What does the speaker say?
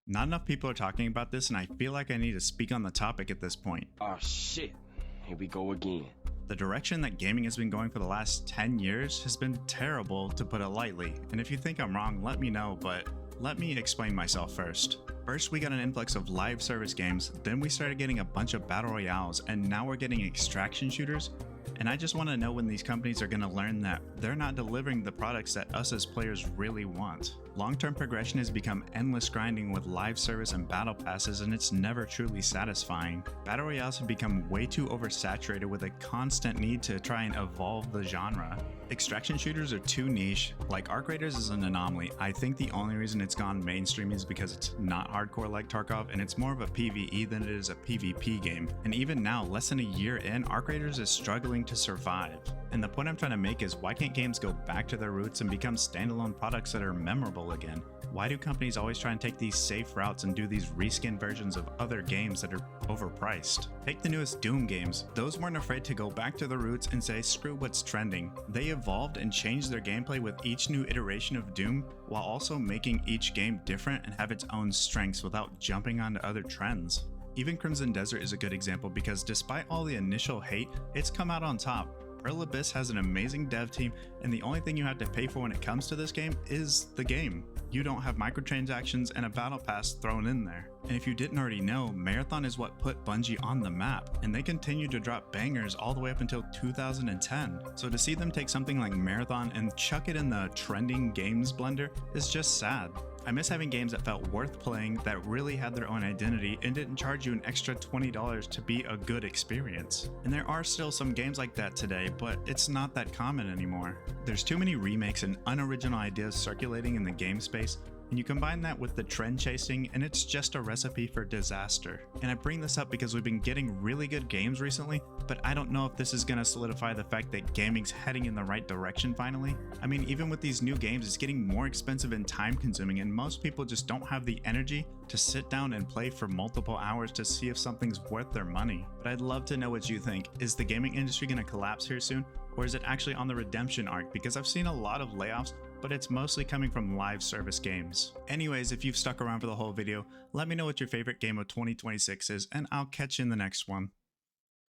Not enough people are talking about this, and I feel like I need to speak on the topic at this point. Oh shit, here we go again. The direction that gaming has been going for the last 10 years has been terrible, to put it lightly, and if you think I'm wrong, let me know, but let me explain myself first. First, we got an influx of live service games, then we started getting a bunch of battle royales, and now we're getting extraction shooters. And I just want to know when these companies are going to learn that they're not delivering the products that us as players really want. Long-term progression has become endless grinding with live service and battle passes, and it's never truly satisfying. Battle royales have become way too oversaturated with a constant need to try and evolve the genre. Extraction shooters are too niche. Like, Arc Raiders is an anomaly. I think the only reason it's gone mainstream is because it's not hardcore like Tarkov, and it's more of a PvE than it is a PvP game. And even now, less than a year in, Arc Raiders is struggling to survive. And the point I'm trying to make is, why can't games go back to their roots and become standalone products that are memorable again? Why do companies always try and take these safe routes and do these reskin versions of other games that are overpriced? Take the newest Doom games. Those weren't afraid to go back to the roots and say screw what's trending. They evolved and changed their gameplay with each new iteration of Doom, while also making each game different and have its own strengths without jumping onto other trends. Even Crimson Desert is a good example because despite all the initial hate, it's come out on top. Pearl Abyss has an amazing dev team, and the only thing you have to pay for when it comes to this game is the game. You don't have microtransactions and a battle pass thrown in there. And if you didn't already know, Marathon is what put Bungie on the map, and they continue to drop bangers all the way up until 2010. So to see them take something like Marathon and chuck it in the trending games blender is just sad. I miss having games that felt worth playing, that really had their own identity, and didn't charge you an extra $20 to be a good experience. And there are still some games like that today, but it's not that common anymore. There's too many remakes and unoriginal ideas circulating in the game space, and you combine that with the trend chasing, and it's just a recipe for disaster. And I bring this up because we've been getting really good games recently, but I don't know if this is going to solidify the fact that gaming's heading in the right direction finally. I mean, even with these new games, it's getting more expensive and time consuming, and most people just don't have the energy to sit down and play for multiple hours to see if something's worth their money. But I'd love to know what you think. Is the gaming industry going to collapse here soon? Or is it actually on the redemption arc? Because I've seen a lot of layoffs, but it's mostly coming from live service games. Anyways, if you've stuck around for the whole video, let me know what your favorite game of 2026 is, and I'll catch you in the next one.